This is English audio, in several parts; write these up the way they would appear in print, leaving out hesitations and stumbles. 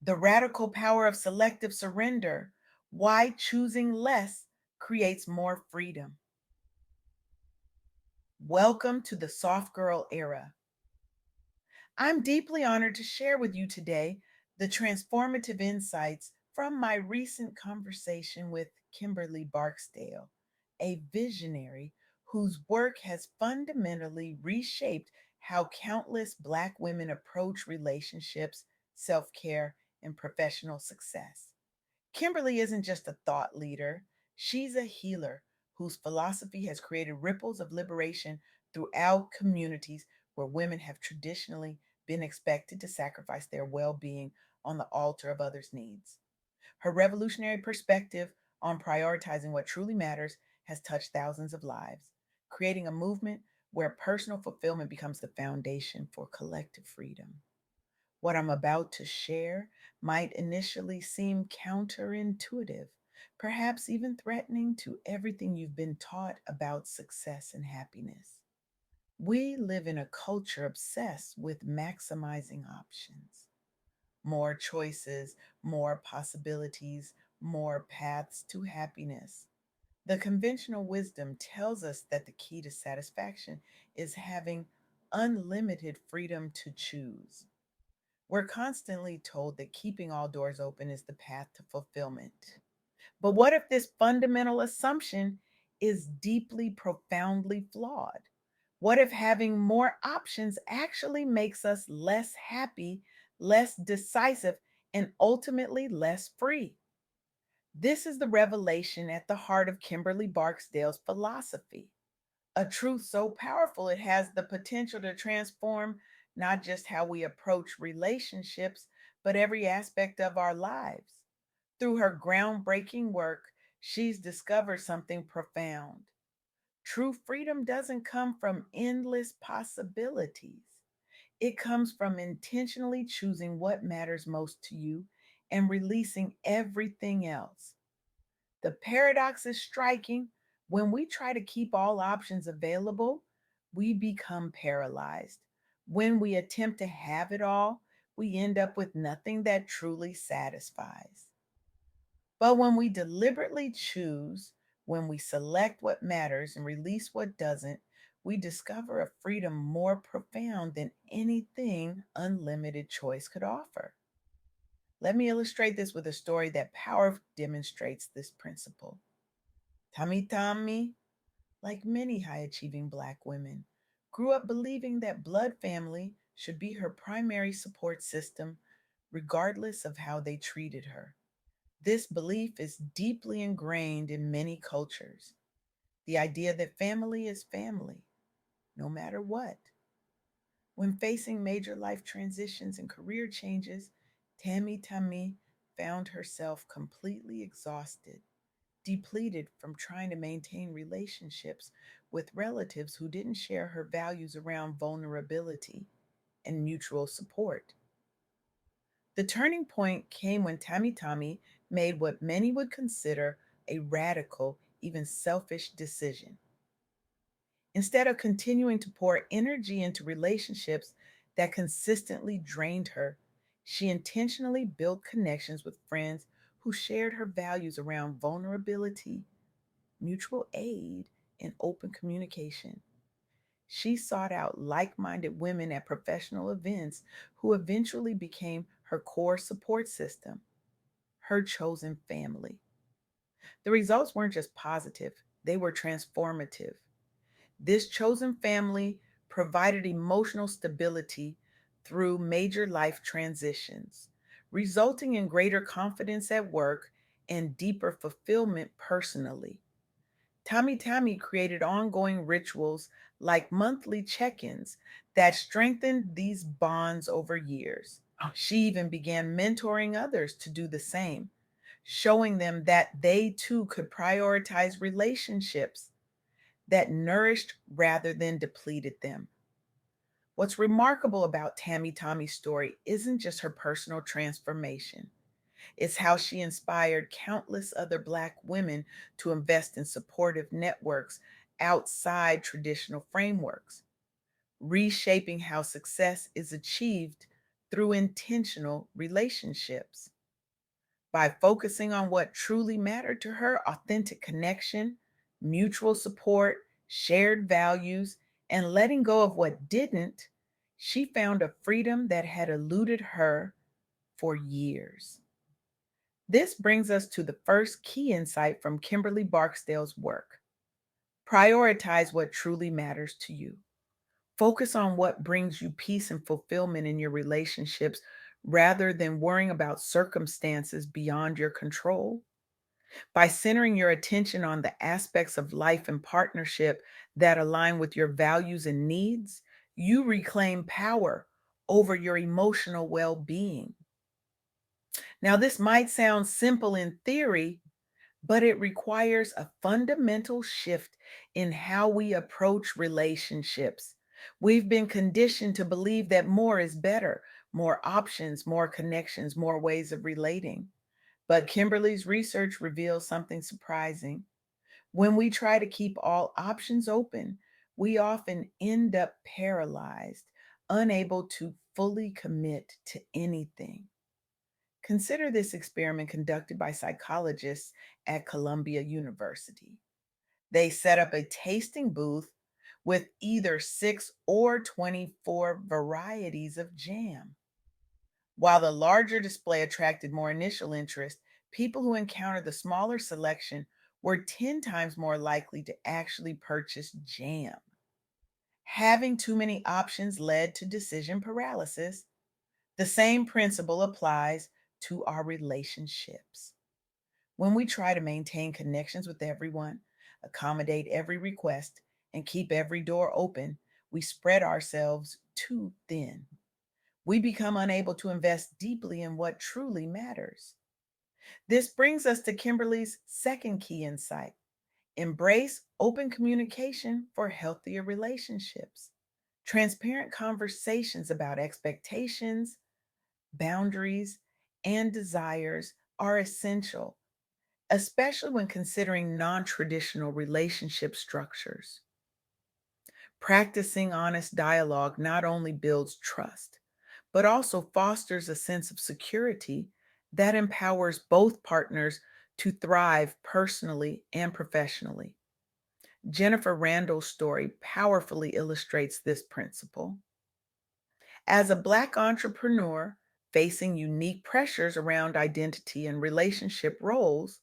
The radical power of selective surrender, why choosing less creates more freedom. Welcome to the soft girl era. I'm deeply honored to share with you today the transformative insights from my recent conversation with Kimberly Barksdale, a visionary whose work has fundamentally reshaped how countless Black women approach relationships, self care, and professional success. Kimberly isn't just a thought leader, she's a healer whose philosophy has created ripples of liberation throughout communities where women have traditionally been expected to sacrifice their well being on the altar of others' needs. Her revolutionary perspective on prioritizing what truly matters has touched thousands of lives, creating a movement where personal fulfillment becomes the foundation for collective freedom. What I'm about to share might initially seem counterintuitive, perhaps even threatening to everything you've been taught about success and happiness. We live in a culture obsessed with maximizing options, more choices, more possibilities, more paths to happiness. The conventional wisdom tells us that the key to satisfaction is having unlimited freedom to choose. We're constantly told that keeping all doors open is the path to fulfillment. But what if this fundamental assumption is deeply, profoundly flawed? What if having more options actually makes us less happy, less decisive, and ultimately less free? This is the revelation at the heart of Kimberly Barksdale's philosophy, a truth so powerful it has the potential to transform not just how we approach relationships, but every aspect of our lives. Through her groundbreaking work, she's discovered something profound. True freedom doesn't come from endless possibilities. It comes from intentionally choosing what matters most to you and releasing everything else. The paradox is striking. When we try to keep all options available, we become paralyzed. When we attempt to have it all, we end up with nothing that truly satisfies. But when we deliberately choose, when we select what matters and release what doesn't, we discover a freedom more profound than anything unlimited choice could offer. Let me illustrate this with a story that powerfully demonstrates this principle. Tami, like many high achieving Black women, grew up believing that blood family should be her primary support system, regardless of how they treated her. This belief is deeply ingrained in many cultures. The idea that family is family, no matter what. When facing major life transitions and career changes, Tami found herself completely exhausted, depleted from trying to maintain relationships with relatives who didn't share her values around vulnerability and mutual support. The turning point came when Tami made what many would consider a radical, even selfish decision. Instead of continuing to pour energy into relationships that consistently drained her, she intentionally built connections with friends who shared her values around vulnerability, mutual aid, and open communication. She sought out like minded women at professional events who eventually became her core support system, her chosen family. The results weren't just positive, they were transformative. This chosen family provided emotional stability through major life transitions, resulting in greater confidence at work and deeper fulfillment personally. Tami created ongoing rituals like monthly check ins that strengthened these bonds over years. She even began mentoring others to do the same, showing them that they too could prioritize relationships that nourished rather than depleted them. What's remarkable about Tommy's story isn't just her personal transformation, it's how she inspired countless other Black women to invest in supportive networks outside traditional frameworks, reshaping how success is achieved through intentional relationships. By focusing on what truly mattered to her, authentic connection, mutual support, shared values, and letting go of what didn't, she found a freedom that had eluded her for years. This brings us to the first key insight from Kimberly Barksdale's work. Prioritize what truly matters to you. Focus on what brings you peace and fulfillment in your relationships rather than worrying about circumstances beyond your control. By centering your attention on the aspects of life and partnership that align with your values and needs, you reclaim power over your emotional well being. Now, this might sound simple in theory, but it requires a fundamental shift in how we approach relationships. We've been conditioned to believe that more is better, more options, more connections, more ways of relating. But Kimberly's research reveals something surprising. When we try to keep all options open, we often end up paralyzed, unable to fully commit to anything. Consider this experiment conducted by psychologists at Columbia University. They set up a tasting booth with either 6 or 24 varieties of jam. While the larger display attracted more initial interest, people who encountered the smaller selection were 10 times more likely to actually purchase jam. Having too many options led to decision paralysis. The same principle applies to our relationships. When we try to maintain connections with everyone, accommodate every request, and keep every door open, we spread ourselves too thin. We become unable to invest deeply in what truly matters. This brings us to Kimberly's second key insight: embrace open communication for healthier relationships. Transparent conversations about expectations, boundaries, and desires are essential, especially when considering non traditional relationship structures. Practicing honest dialogue not only builds trust, but also fosters a sense of security that empowers both partners to thrive personally and professionally. Jennifer Randall's story powerfully illustrates this principle. As a Black entrepreneur facing unique pressures around identity and relationship roles,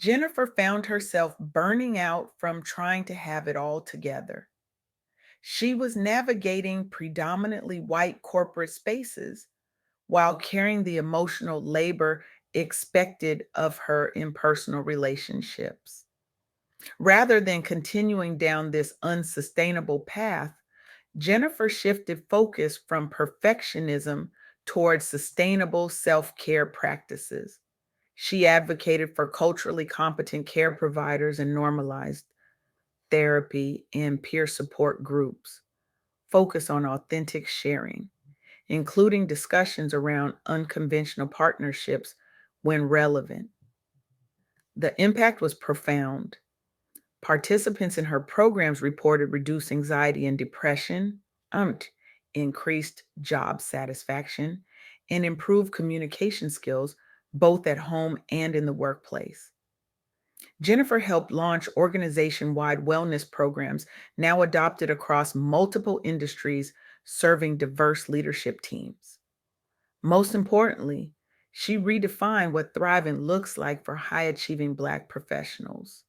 Jennifer found herself burning out from trying to have it all together. She was navigating predominantly white corporate spaces while carrying the emotional labor expected of her in personal relationships. Rather than continuing down this unsustainable path, Jennifer shifted focus from perfectionism towards sustainable self care practices. She advocated for culturally competent care providers and normalized therapy and peer support groups. Focus on authentic sharing, including discussions around unconventional partnerships when relevant. The impact was profound. Participants in her programs reported reduced anxiety and depression, increased job satisfaction, and improved communication skills both at home and in the workplace. Jennifer helped launch organization wide wellness programs now adopted across multiple industries, serving diverse leadership teams. Most importantly, she redefined what thriving looks like for high achieving Black professionals,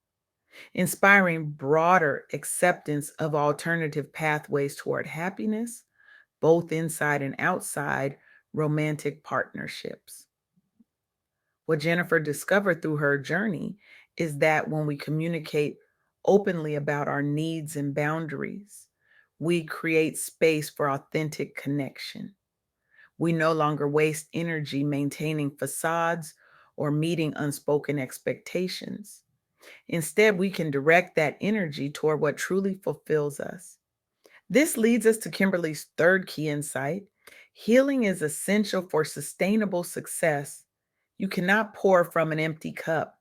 inspiring broader acceptance of alternative pathways toward happiness, both inside and outside romantic partnerships. What Jennifer discovered through her journey is that when we communicate openly about our needs and boundaries, we create space for authentic connection. We no longer waste energy maintaining facades or meeting unspoken expectations. Instead, we can direct that energy toward what truly fulfills us. This leads us to Kimberly's third key insight. Healing is essential for sustainable success. You cannot pour from an empty cup.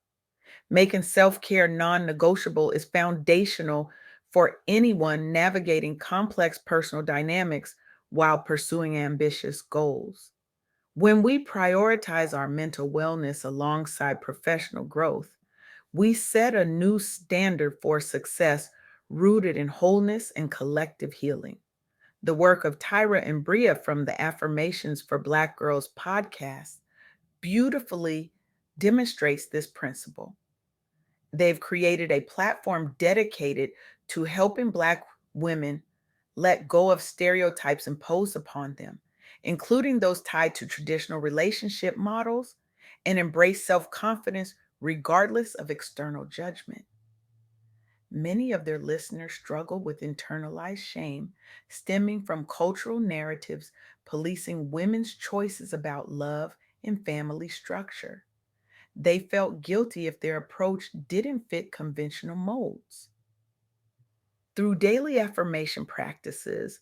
Making self care non negotiable is foundational for anyone navigating complex personal dynamics while pursuing ambitious goals. When we prioritize our mental wellness alongside professional growth, we set a new standard for success rooted in wholeness and collective healing. The work of Tyra and Bria from the Affirmations for Black Girls podcast beautifully demonstrates this principle. They've created a platform dedicated to helping Black women let go of stereotypes imposed upon them, including those tied to traditional relationship models, and embrace self confidence regardless of external judgment. Many of their listeners struggle with internalized shame stemming from cultural narratives policing women's choices about love and family structure. They felt guilty if their approach didn't fit conventional molds. Through daily affirmation practices,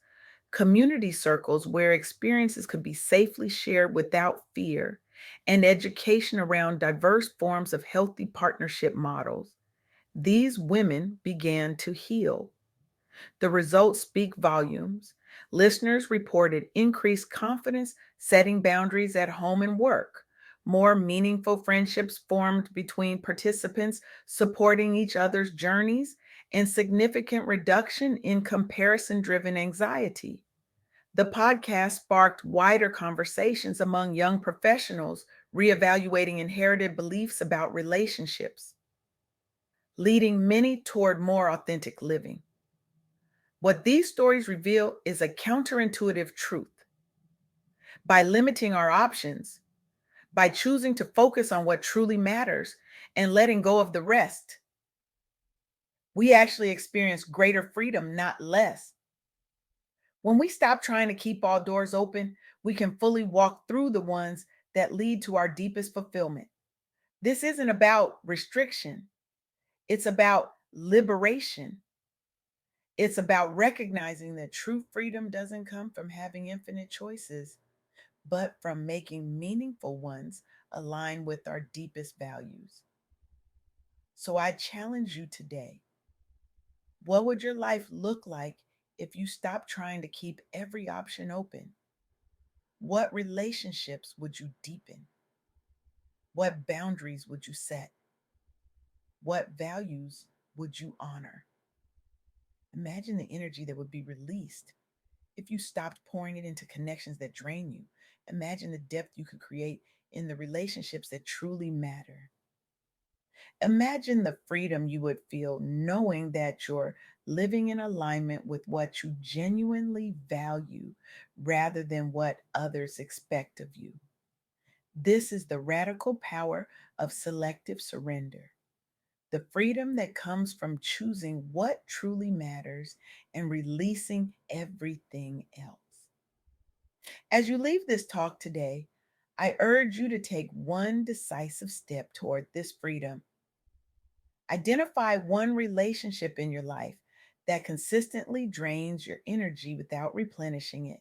community circles where experiences could be safely shared without fear, and education around diverse forms of healthy partnership models, these women began to heal. The results speak volumes. Listeners reported increased confidence setting boundaries at home and work. More meaningful friendships formed between participants supporting each other's journeys, and significant reduction in comparison driven anxiety. The podcast sparked wider conversations among young professionals reevaluating inherited beliefs about relationships, leading many toward more authentic living. What these stories reveal is a counterintuitive truth. By limiting our options, by choosing to focus on what truly matters and letting go of the rest, we actually experience greater freedom, not less. When we stop trying to keep all doors open, we can fully walk through the ones that lead to our deepest fulfillment. This isn't about restriction, it's about liberation. It's about recognizing that true freedom doesn't come from having infinite choices, but from making meaningful ones align with our deepest values. So I challenge you today, what would your life look like if you stopped trying to keep every option open? What relationships would you deepen? What boundaries would you set? What values would you honor? Imagine the energy that would be released if you stopped pouring it into connections that drain you. Imagine the depth you could create in the relationships that truly matter. Imagine the freedom you would feel knowing that you're living in alignment with what you genuinely value rather than what others expect of you. This is the radical power of selective surrender, the freedom that comes from choosing what truly matters and releasing everything else. As you leave this talk today, I urge you to take one decisive step toward this freedom. Identify one relationship in your life that consistently drains your energy without replenishing it.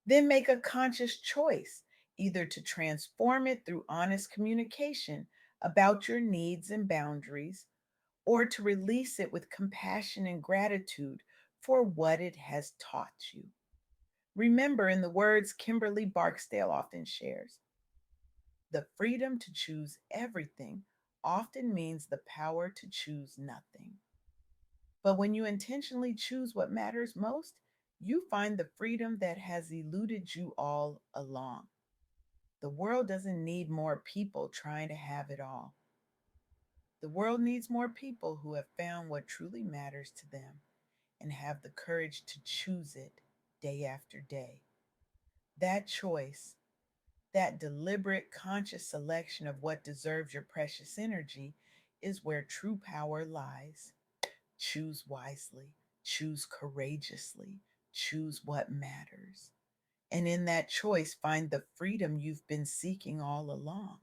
Then make a conscious choice, either to transform it through honest communication about your needs and boundaries, or to release it with compassion and gratitude for what it has taught you. Remember, in the words Kimberly Barksdale often shares, the freedom to choose everything often means the power to choose nothing. But when you intentionally choose what matters most, you find the freedom that has eluded you all along. The world doesn't need more people trying to have it all. The world needs more people who have found what truly matters to them and have the courage to choose it day after day. That choice, that deliberate, conscious selection of what deserves your precious energy, is where true power lies. Choose wisely, choose courageously, choose what matters. And in that choice, find the freedom you've been seeking all along.